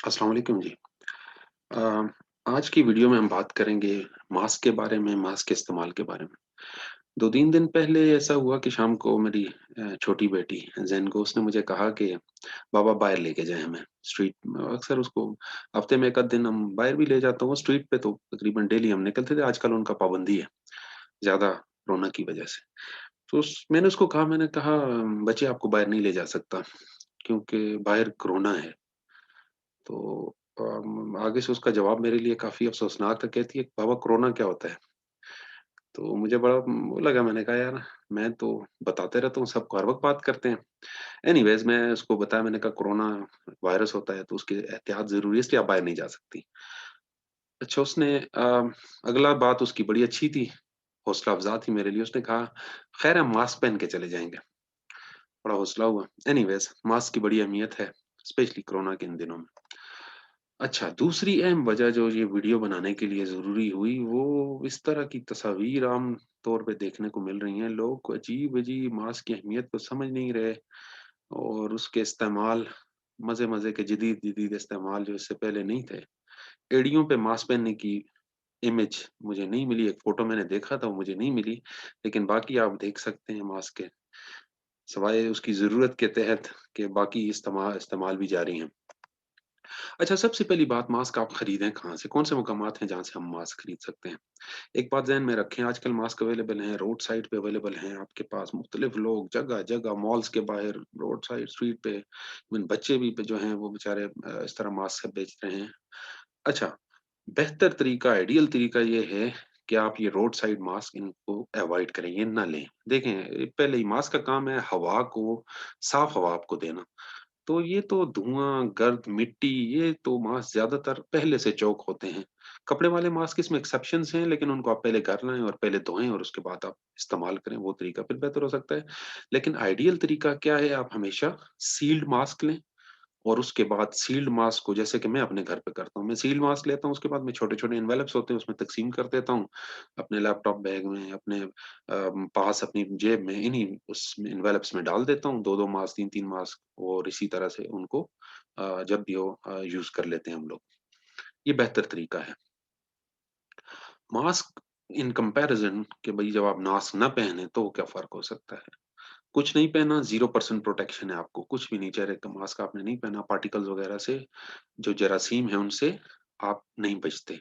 अस्सलाम वालेकुम जी। अ, आज की वीडियो में हम बात करेंगे मास्क के बारे में, मास्क के इस्तेमाल के बारे में। 2-3 दिन पहले ऐसा हुआ कि शाम को मेरी छोटी बेटी ज़ैन को उसने मुझे कहा कि पापा बाहर लेके जाएँ हमें स्ट्रीट में। अक्सर उसको हफ्ते में 1 आध दिन हम बाहर भी ले जाता हूँ, स्ट्रीट पे तो तकरीबन डेली हम निकलते थे, आजकल उनका पाबंदी है, ज़्यादा कोरोना की वजह से। तो मैंने उसको कहा, मैंने कहा बच्चे आपको बाहर नहीं ले जा सकता क्योंकि बाहर कोरोना है। तो आगे से उसका जवाब मेरे लिए काफ़ी अफ़सोसनाक था, कहती है, "बाबा कोरोना क्या होता है?" तो मुझे बड़ा वो लगा, मैंने कहा, "यार, मैं तो बताते रहता हूँ, सब हर वक़्त बात करते हैं।" एनीवेज़ मैं उसको बताया, मैंने कहा, "कोरोना वायरस होता है, तो उसकी एहतियात ज़रूरी है, इसलिए आप बाहर नहीं जा सकती।" अच्छा, उसने अगला बात उसकी बड़ी अच्छी थी, हौसला अफ़ज़ा थी मेरे लिए, उसने कहा, "ख़ैर हम मास्क पहन के चले जाएँगे।" बड़ा हौसला हुआ। एनीवेज़ मास्क की बड़ी अहमियत है, स्पेशली कोरोना के इन दिनों में। अच्छा, दूसरी अहम वजह जो ये वीडियो बनाने के लिए ज़रूरी हुई, वो इस तरह की तस्वीर आम तौर पे देखने को मिल रही हैं। लोग अजीब-अजीब मास्क की अहमियत को समझ नहीं रहे और उसके इस्तेमाल मज़े-मज़े के जदीद-जदीद इस्तेमाल जो इससे पहले नहीं थे। एड़ियों पे मास्क पहनने की इमेज मुझे नहीं मिली, एक फ़ोटो मैंने देखा था, वो मुझे नहीं मिली, लेकिन बाकी आप देख सकते हैं मास्क के, सिवाय उसकी ज़रूरत के तहत के बाकी इस्तेमाल भी जारी हैं। अच्छा, सबसे पहली बात, मास्क आप खरीदें कहाँ से? कौन से मकामात हैं जहाँ से हम मास्क खरीद सकते हैं? एक बात ज़हन में रखें, आजकल मास्क अवेलेबल हैं, रोड साइड पे अवेलेबल हैं आपके पास, मुख्तलिफ लोग जगह-जगह मॉल्स के बाहर, रोड साइड, स्ट्रीट पे, इवन बच्चे भी जो हैं वो बेचारे इस तरह मास्क बेच रहे हैं। अच्छा, बेहतर तरीका, आइडियल तरीका ये है कि आप ये रोड साइड मास्क इनको अवॉइड करें, ये ना लें। देखें, पहले ही मास्क का काम है हवा को, साफ हवा आपको देना। तो ये तो धुआँ, गर्द, मिट्टी, ये तो मास्क ज़्यादातर पहले से चोक होते हैं। कपड़े वाले मास्क इसमें एक्सेप्शंस हैं, लेकिन उनको आप पहले घर लाएँ और पहले धोएँ और उसके बाद आप इस्तेमाल करें, वो तरीका फिर बेहतर हो सकता है। लेकिन आइडियल तरीका क्या है, आप हमेशा सील्ड मास्क लें और उसके बाद सील्ड मास्क को, जैसे कि मैं अपने घर पे करता हूँ, मैं सील्ड मास्क लेता हूँ, उसके बाद मैं छोटे-छोटे एनवेलप्स होते हैं, उसमें तक़सीम कर देता हूँ, अपने लैपटॉप बैग में, अपने पास अपनी जेब में, इन्हीं उस एनवेलप्स में डाल देता हूँ, 2-2 मास्क, 3-3 मास्क, और इसी तरह से उनको जब भी हो यूज़ कर लेते हैं हम लोग। ये बेहतर तरीका है। मास्क इन कंपैरिज़न कि भई जब आप मास्क ना पहने तो क्या फ़र्क हो सकता है? कुछ नहीं पहना, 0% प्रोटेक्शन है आपको, कुछ भी नहीं, चेहरे का मास्क आपने नहीं पहना, पार्टिकल्स वगैरह से, जो जरासीम है उनसे आप नहीं बचते।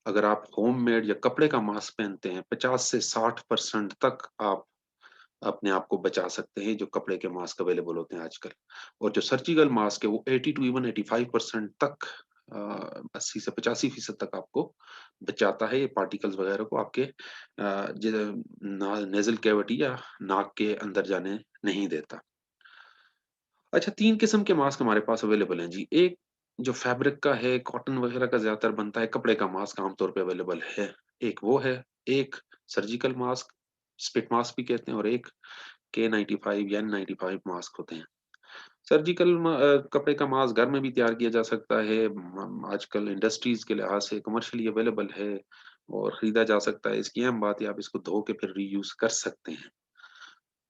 अगर आप होममेड या कपड़े का मास्क पहनते हैं, 50 से 60% तक आप अपने आप को बचा सकते हैं, जो कपड़े के मास्क अवेलेबल होते हैं आजकल। और जो सर्जिकल मास्क है वो 80 टू इवन 85% तक 80 से 85% तक आपको बचाता है, ये पार्टिकल्स वगैरह को आपके नेज़ल कैविटी या नाक के अंदर जाने नहीं देता। अच्छा, 3 किस्म के मास्क हमारे पास अवेलेबल हैं जी। एक जो फैब्रिक का है, कॉटन वगैरह का ज़्यादातर बनता है, कपड़े का मास्क आम तौर पे अवेलेबल है। एक वो है, एक सर्जिकल मास्क, स्पिट मास्क भी कहते हैं, और एक K95 या N95 मास्क होते हैं। सर्जिकल कपड़े का मास्क घर में भी तैयार किया जा सकता है। आजकल इंडस्ट्रीज़ के लिहाज से कमर्शियली अवेलेबल है और खरीदा जा सकता है। इसकी अहम बात है, आप इसको धो के फिर रीयूज़ कर सकते हैं।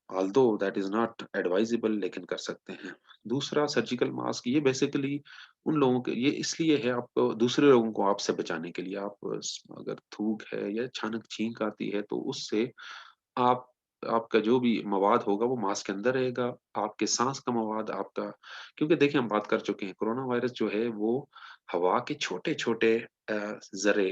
Although that is not advisable, लेकिन कर सकते हैं। दूसरा सर्जिकल मास्क, ये बेसिकली उन लोगों के, ये इसलिए है, आप दूसरे लोगों को आपसे बचाने के लिए। आप अगर थूक है या अचानक छींक आती है तो उससे आप आपका जो भी मवाद होगा वो मास्क के अंदर रहेगा, आपके साँस का मवाद आपका, क्योंकि देखिए हम बात कर चुके हैं, कोरोना वायरस जो है वो हवा के छोटे-छोटे ज़र्रे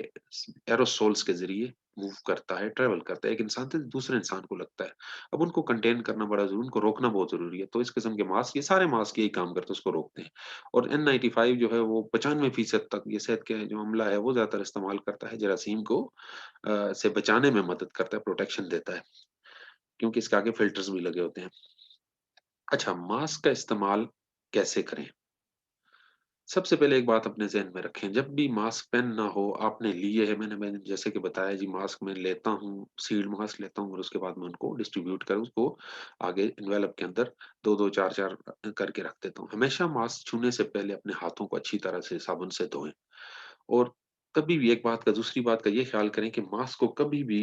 एरोसोल्स के ज़रिए मूव करता है, ट्रैवल करता है, एक इंसान से दूसरे इंसान को लगता है। अब उनको कंटेन करना बड़ा ज़रूरी, उनको रोकना बहुत ज़रूरी है, तो इस किस्म के मास्क, ये सारे मास्क यही काम करते हैं, उसको रोकते हैं। और N95 जो है वो 95% तक ये सेहत के जो अमला है वो ज़्यादातर इस्तेमाल करता है, जरासीम को से बचाने में मदद करता है, प्रोटेक्शन देता है। क्योंकि इसके आगे फ़िल्टर्स भी लगे होते हैं। अच्छा, मास्क का इस्तेमाल कैसे करें? सबसे पहले एक बात अपने ज़हन में रखें, जब भी मास्क पहनना हो, आपने लिए है, मैंने जैसे कि बताया जी, मास्क मैं लेता हूँ, सील्ड मास्क लेता हूँ और उसके बाद मैं उनको डिस्ट्रीब्यूट कर उसको आगे एनवेलप के अंदर 2-2 4-4 करके रख देता हूँ। हमेशा मास्क छूने से पहले अपने हाथों को अच्छी तरह से साबुन से धोएँ और कभी भी एक बात का, दूसरी बात का ये ख़्याल करें कि मास्क को कभी भी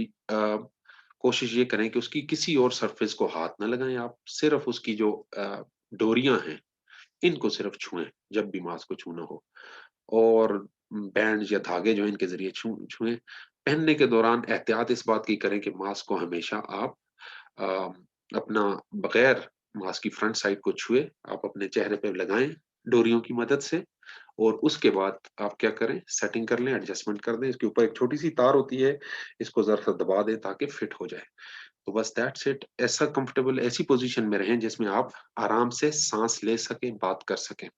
कोशिश ये करें कि उसकी किसी और सरफ़ेस को हाथ ना लगाएँ आप, सिर्फ़ उसकी जो डोरियाँ हैं, इनको सिर्फ छुएँ, जब भी मास्क को छूना हो। और बैंड्स या धागे जो हैं इनके ज़रिए छुएँ। पहनने के दौरान एहतियात इस बात की करें कि मास्क को हमेशा आप अ, अपना बगैर मास्क की फ्रंट साइड को छुए, आप अपने चेहरे पे लगाएँ डोरियों की मदद से, और उसके बाद आप क्या करें, सेटिंग कर लें, एडजस्टमेंट कर दें। इसके ऊपर एक छोटी-सी तार होती है, इसको ज़रा-सा दबा दें ताकि फिट हो जाए। तो बस दैट्स इट। ऐसा कंफर्टेबल ऐसी पोज़ीशन में रहें जिसमें आप आराम से साँस ले सकें, बात कर सकें।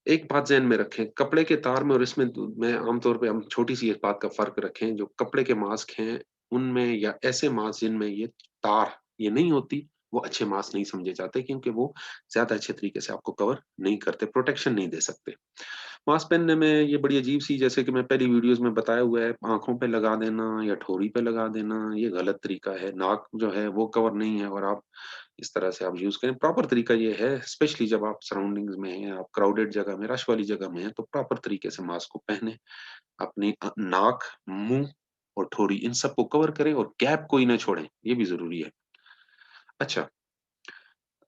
एक बात ज़हन में रखें, कपड़े के तार में और इसमें मैं आमतौर पे हम छोटी-सी एक बात का फ़र्क रखें, जो कपड़े के मास्क हैं, उनमें या ऐसे मास्क जिनमें ये तार ये नहीं होती, वो अच्छे मास्क नहीं समझे जाते, क्योंकि वो ज़्यादा अच्छे तरीके से आपको कवर नहीं करते, प्रोटेक्शन नहीं दे सकते। मास्क पहनने में ये बड़ी अजीब-सी, जैसे कि मैं पहली वीडियोज़ में बताया हुआ है, आँखों पे लगा देना या ठोड़ी पे लगा देना, ये गलत तरीका है। नाक जो है वो कवर नहीं है और आप इस तरह से आप यूज़ करें। प्रॉपर तरीका ये है, स्पेशली जब आप सराउंडिंग्स में हैं, आप क्राउडेड जगह में, रश वाली जगह में हैं, तो प्रॉपर तरीके से मास्क को पहनें। अपनी नाक, मुँह और ठोड़ी इन सबको कवर करें और गैप कोई ना छोड़ें, ये भी ज़रूरी है। अच्छा,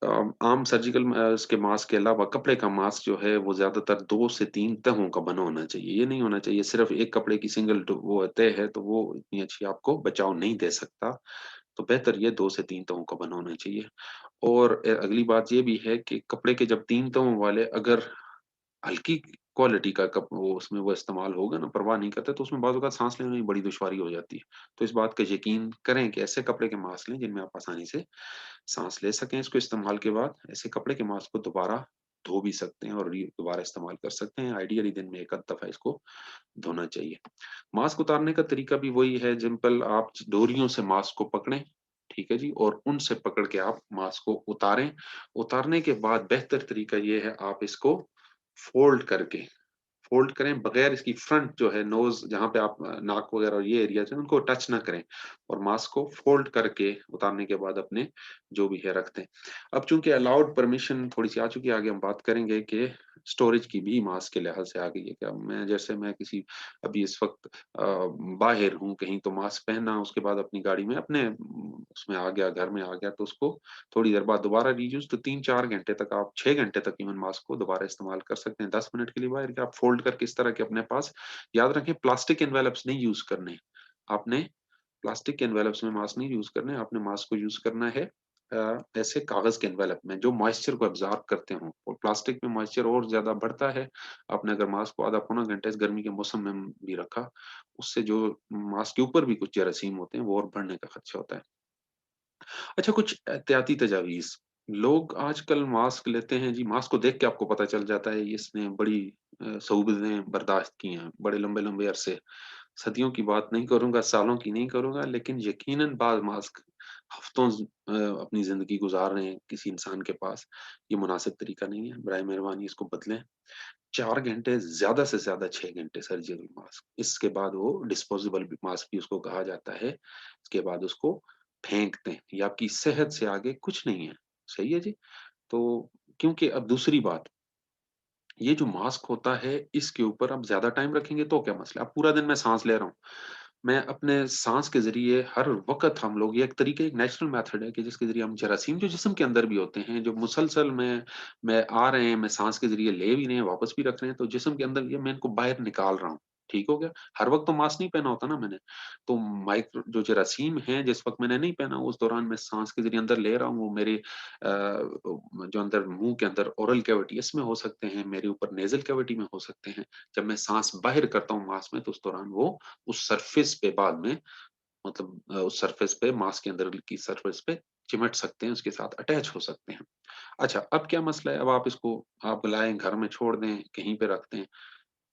आम सर्जिकल इसके मास्क के अलावा कपड़े का मास्क जो है वो ज़्यादातर 2 से 3 तहों का बना होना चाहिए। ये नहीं होना चाहिए सिर्फ़ एक कपड़े की सिंगल वो तह है तो वो इतनी अच्छी आपको बचाव नहीं दे सकता। तो बेहतर ये 2 से 3 तहों का बना होना चाहिए। और अगली बात ये भी है कि कपड़े के जब 3 तहों वाले अगर हल्की क्वालिटी का वो उसमें वो इस्तेमाल होगा ना, परवाह नहीं करते, तो उसमें बाज़ औक़ात साँस लेने में बड़ी दुश्वारी हो जाती है। तो इस बात का यकीन करें कि ऐसे कपड़े के मास्क लें जिनमें आप आसानी से साँस ले सकें। इसको इस्तेमाल के बाद ऐसे कपड़े के मास्क को दोबारा धो भी सकते हैं और दोबारा इस्तेमाल कर सकते हैं। आइडियली दिन में 1 आध दफ़ा इसको धोना चाहिए। मास्क उतारने का तरीका भी वही है, सिंपल, आप डोरियों से मास्क को पकड़ें, ठीक है जी? और उनसे पकड़ के आप मास्क को उतारें। उतारने के बाद बेहतर तरीका ये है, आप इसको फ़ोल्ड करके फ़ोल्ड करें, बगैर इसकी फ्रंट जो है नोज़ जहाँ पे आप नाक वग़ैरह और ये एरियाज़ हैं उनको टच ना करें, और मास्क को फ़ोल्ड करके उतारने के बाद अपने जो भी है रख दें। अब चूँकि अलाउड परमिशन थोड़ी-सी आ चुकी है, आगे हम बात करेंगे कि स्टोरेज की भी मास्क के लिहाज़ से आ गई है क्या? मैं किसी अभी इस वक़्त बाहिर हूँ कहीं, तो मास्क पहना, उसके बाद अपनी गाड़ी में अपने उसमें आ गया, घर में आ गया, तो उसको थोड़ी देर बाद दोबारा रीयूज़, तो 3-4 घंटे तक, आप 6 घंटे तक इवन मास्क को दोबारा इस्तेमाल कर सकते हैं। 10 मिनट के लिए बाहर के आप फ़ोल्ड करके इस तरह के अपने पास, याद रखें प्लास्टिक एनवेलप्स नहीं यूज़ करने। आपने प्लास्टिक के एनवेलप्स में मास्क नहीं यूज़ करने, आपने मास्क को यूज़ करना है ऐसे कागज़ के एनवेलप में जो मॉइस्चर को अब्ज़ॉर्ब करते हों, और प्लास्टिक में मॉइस्चर और ज़्यादा बढ़ता है। आपने अगर मास्क को आधा पौना घंटे इस गर्मी के मौसम में भी रखा, उससे जो मास्क के ऊपर भी कुछ जरासीम होते हैं, वो और बढ़ने का खदशा होता है। अच्छा, कुछ एहतियाती तजावीज़। लोग आजकल मास्क लेते हैं जी, मास्क को देख के आपको पता चल जाता है इसने बड़ी सहूलतें बर्दाश्त की हैं, बड़े लंबे-लंबे अरसे। सदियों की बात नहीं करूँगा, सालों की नहीं करूँगा, लेकिन यकीनन बाद मास्क हफ़्तों अपनी ज़िंदगी गुज़ार रहे हैं किसी इंसान के पास। ये मुनासिब तरीका नहीं है, बराए मेहरबानी इसको बदलें। 4 घंटे, ज़्यादा से ज़्यादा 6 घंटे सर्जिकल मास्क। इसके बाद वो डिस्पोज़ेबल भी मास्क भी उसको कहा जाता है। इसके बाद उसको फेंक दें। ये आपकी सेहत से आगे कुछ नहीं है। सही है जी? तो क्योंकि अब दूसरी बात, ये जो मास्क होता है, इसके ऊपर आप ज़्यादा टाइम रखेंगे तो क्या मसला है? अब पूरा दिन मैं साँस ले रहा हूँ। मैं अपने साँस के ज़रिए हर वक़्त हम लोग, ये एक तरीके, एक नेचुरल मेथड है कि जिसके ज़रिए हम जरासीम जो जिस्म के अंदर भी होते हैं, जो मुसलसल में आ रहे हैं, मैं साँस के ज़रिए ले भी रहे हैं, वापस भी रख रहे हैं, तो जिस्म के अंदर ये मैं इनको बाहर निकाल रहा हूँ। ठीक हो गया? हर वक़्त तो मास्क नहीं पहना होता ना मैंने। तो माइक्रो जो जरासीम हैं, जिस वक़्त मैंने नहीं पहना, उस दौरान मैं साँस के ज़रिए अंदर ले रहा हूँ, वो मेरे जो अंदर मुँह के अंदर ओरल कैविटी, इसमें हो सकते हैं, मेरे ऊपर नेज़ल कैविटी में हो सकते हैं। जब मैं साँस बाहर करता हूँ मास्क में, तो उस दौरान वो उस सरफेस पे बाद में, मतलब उस सरफेस पे, मास्क के अंदर की सरफेस पे चिमट सकते हैं, उसके साथ अटैच हो सकते हैं। अच्छा, अब क्या मसला है, अब आप इसको आप लाएँ, घर में छोड़ दें, कहीं पे रख दें,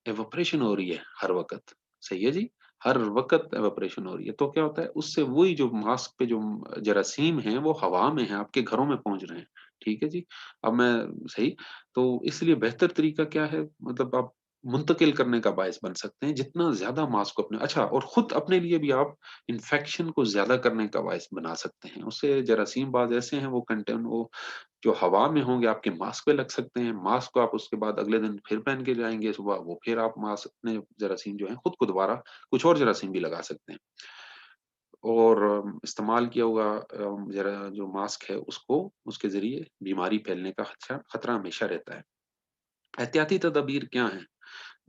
इवेपोरेशन हो रही है हर वक़्त, सही है जी? हर वक़्त इवेपोरेशन हो रही है, तो क्या होता है, उससे वही जो मास्क पे जो जरासीम हैं, वो हवा में हैं, आपके घरों में पहुँच रहे हैं, ठीक है जी? अब मैं सही, तो इसलिए बेहतर तरीका क्या है, मतलब आप मुंतकिल करने का बायस बन सकते हैं, जितना ज़्यादा मास्क को अपने, अच्छा, और खुद अपने लिए भी आप इन्फेक्शन को ज़्यादा करने का बायस बना सकते हैं। उससे जरासीम बाज़ ऐसे हैं, वो जो हवा में होंगे आपके मास्क पे लग सकते हैं, मास्क को आप उसके बाद अगले दिन फिर पहन के जाएँगे सुबह, वो फिर आप मास्क अपने जरासीम जो हैं खुद को दोबारा कुछ और जरासीम भी लगा सकते हैं। और इस्तेमाल किया हुआ ज़रा जो मास्क है उसको उसके ज़रिए बीमारी फैलने का खदशा खतरा हमेशा रहता है। एहतियाती तदाबीर क्या हैं?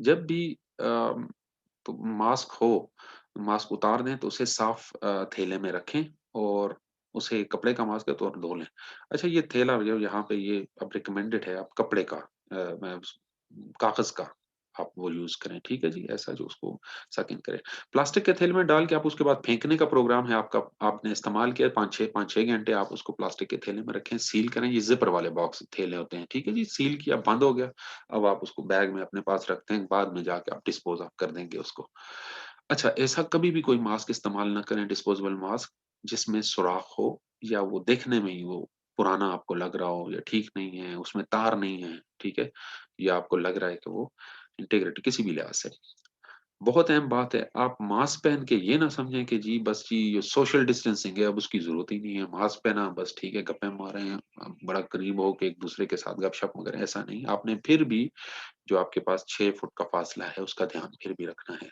जब भी तो मास्क हो, मास्क उतार दें तो उसे साफ थैले में रखें और उसे कपड़े का मास्क है तो और धो लें। अच्छा ये थैला जो यहाँ पे ये अब रिकमेंडेड है आप कपड़े का मैं उस कागज़ का आप वो यूज़ करें, ठीक है जी? ऐसा जो उसको सक इन करे। प्लास्टिक के थैले में डाल के आप उसके बाद फेंकने का प्रोग्राम है आपका, आपने इस्तेमाल किया 5-6 घंटे आप उसको प्लास्टिक के थैले में रखें, सील करें, ये ज़िपर वाले बॉक्स थैले होते हैं, ठीक है जी? सील किया, बंद हो गया, अब आप उसको बैग में अपने पास रखते हैं, बाद में जाके आप डिस्पोज़ ऑफ कर देंगे उसको। अच्छा, ऐसा कभी भी कोई मास्क इस्तेमाल ना करें डिस्पोजेबल मास्क जिसमें सुराख हो या वो देखने में ही वो पुराना आपको लग रहा हो या ठीक नहीं है, उसमें तार नहीं है, ठीक है? या आपको लग रहा है कि वो इंटीग्रिटी किसी भी लिहाज से। बहुत अहम बात है, आप मास्क पहन के ये ना समझें कि जी बस जी ये सोशल डिस्टेंसिंग है, अब उसकी ज़रूरत ही नहीं है। मास्क पहना बस ठीक है, गप्पे मारे हैं, बड़ा करीब हो के एक-दूसरे के साथ गपशप वगैरह ऐसा नहीं। आपने फिर भी जो आपके पास 6 फुट का फासला है, उसका ध्यान फिर भी रखना है।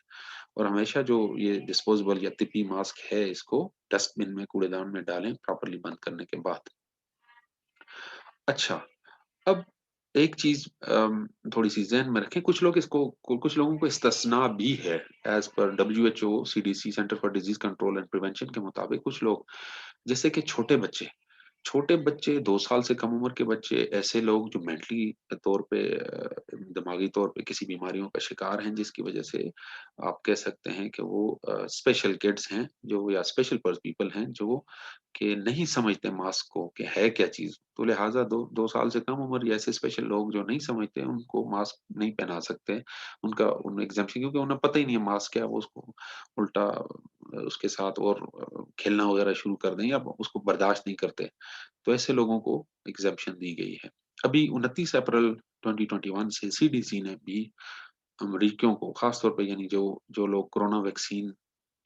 और हमेशा जो ये डिस्पोजेबल या तिब्बी मास्क है, इसको डस्टबिन में, कूड़ेदान में डालें प्रॉपर्ली बंद करने के बाद। अच्छा, अब एक चीज़ थोड़ी-सी ज़हन में रखें, कुछ लोग इसको कुछ लोगों को इस्तिस्ना भी है, as per WHO, CDC centre for disease control and prevention के मुताबिक कुछ लोग जैसे कि छोटे बच्चे 2 साल से कम उम्र के बच्चे, ऐसे लोग जो मेंटली तौर पे दिमागी तौर पे किसी बीमारियों का शिकार हैं, जिसकी वजह से आप कह सकते हैं कि वो स्पेशल किड्स हैं, जो या स्पेशल पीपल हैं, जो कि नहीं समझते मास्क को कि है क्या चीज़। तो लिहाज़ा 2 साल से कम उम्र या ऐसे स्पेशल लोग जो नहीं समझते, उनको मास्क नहीं पहना सकते। उनका उन एग्ज़ैम्पशन क्योंकि उन्हें पता ही नहीं है मास्क क्या है, वो उसको उल्टा उसके साथ और खेलना वगैरह शुरू कर दें या उसको बर्दाश्त नहीं करते। तो ऐसे लोगों को एग्ज़ेम्पशन दी गई है। अभी 29 अप्रैल 2021 से सीडीसी ने भी अमरीकियों को ख़ास तौर पे यानी जो जो लोग कोरोना वैक्सीन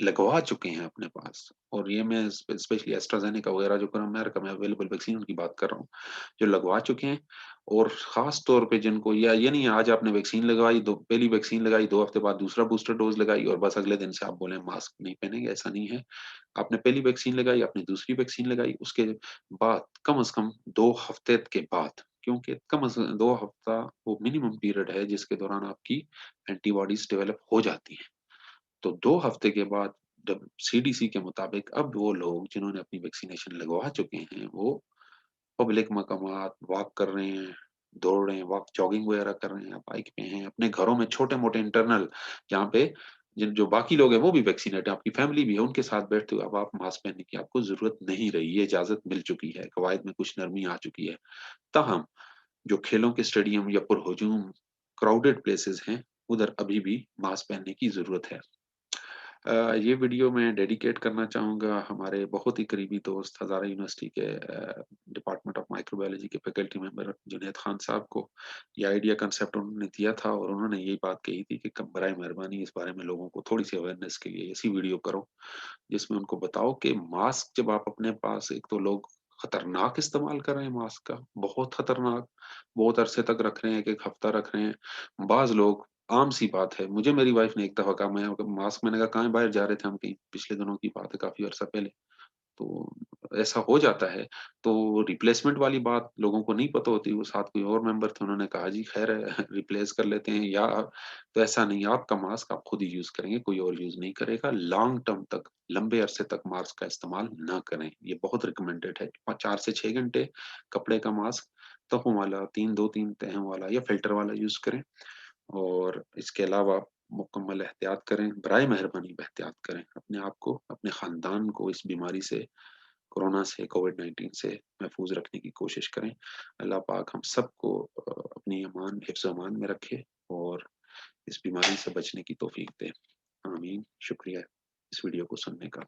लगवा चुके हैं अपने पास और ये मैं स्पेशली एस्ट्राज़ेनेका वगैरह जो अमेरिका में अवेलेबल वैक्सीन उनकी बात कर रहा हूँ, जो लगवा चुके हैं और ख़ास तौर पे जिनको या ये नहीं है आज आपने वैक्सीन लगवाई, दो पहली वैक्सीन लगाई, 2 हफ्ते बाद दूसरा बूस्टर डोज़ लगाई और बस अगले दिन से आप बोले मास्क नहीं पहनेंगे, ऐसा नहीं है। आपने पहली वैक्सीन लगाई, आपने दूसरी वैक्सीन लगाई, उसके बाद कम से कम 2 हफ्ते के बाद क्योंकि कम से 2 हफ्ता वो मिनिमम पीरियड है जिसके दौरान आपकी एंटीबॉडीज़ डेवलप हो जाती हैं। तो 2 हफ्ते के बाद जब सीडीसी के मुताबिक अब वो लोग जिन्होंने अपनी वैक्सीनेशन लगवा चुके हैं, वो पब्लिक मकामात वॉक कर रहे हैं, दौड़ रहे हैं, वॉक जॉगिंग वगैरह कर रहे हैं, बाइक पे हैं, अपने घरों में छोटे-मोटे इंटरनल जहाँ पे जिन जो बाकी लोग हैं वो भी वैक्सीनेट है, आपकी फैमिली भी है, उनके साथ बैठते हुए अब आप मास्क पहनने की आपको ज़रूरत नहीं रही, ये इजाज़त मिल चुकी है, कवायद में कुछ नरमी आ चुकी है। ताहम जो खेलों के स्टेडियम या पुरहुजूम क्राउडेड प्लेसेस हैं, उधर अभी भी मास्क पहनने की ज़रूरत है। ये वीडियो मैं डेडिकेट करना चाहूँगा हमारे बहुत ही करीबी दोस्त हज़ारा यूनिवर्सिटी के डिपार्टमेंट ऑफ माइक्रोबायोलॉजी के फैकल्टी मेंबर जुनैद खान साहब को। ये आइडिया कांसेप्ट उन्होंने दिया था और उन्होंने यही बात कही थी कि कब बराए मेहरबानी इस बारे में लोगों को थोड़ी-सी अवेयरनेस के लिए ऐसी वीडियो करो, जिसमें उनको बताओ कि मास्क जब आप अपने पास एक तो लोग खतरनाक इस्तेमाल कर रहे हैं मास्क का, बहुत खतरनाक, बहुत अरसे तक रख रहे हैं, 1-1 हफ्ता रख रहे हैं। बाज़ लोग आम-सी बात है, मुझे मेरी वाइफ़ ने एक दफ़ा कहा मैं मास्क मैंने कहा कहाँ बाहर जा रहे थे हम कहीं, पिछले दिनों की बात है काफ़ी अरसा पहले। तो ऐसा हो जाता है, तो रिप्लेसमेंट वाली बात लोगों को नहीं पता होती, वो साथ कोई और मेंबर थे, उन्होंने कहा जी खैर है रिप्लेस कर लेते हैं या तो ऐसा नहीं है, आपका मास्क आप खुद ही यूज़ करेंगे, कोई और यूज़ नहीं करेगा। लॉन्ग टर्म तक, लंबे अरसे तक मास्क का इस्तेमाल ना करें, ये बहुत रिकमेंडेड है। 4 से 6 घंटे कपड़े का मास्क, तहों वाला 3 2-3 तहों वाला या फ़िल्टर वाला यूज़ करें और इसके अलावा मुकम्मल एहतियात करें, बराए मेहरबानी एहतियात करें। अपने आप को, अपने ख़ानदान को इस बीमारी से कोरोना से, कोविड-19 से महफूज़ रखने की कोशिश करें। अल्लाह पाक हम सबको अपनी अमान हिफ्ज़-ओ-अमान में रखे और इस बीमारी से बचने की तौफ़ीक दे। आमीन। शुक्रिया इस वीडियो को सुनने का।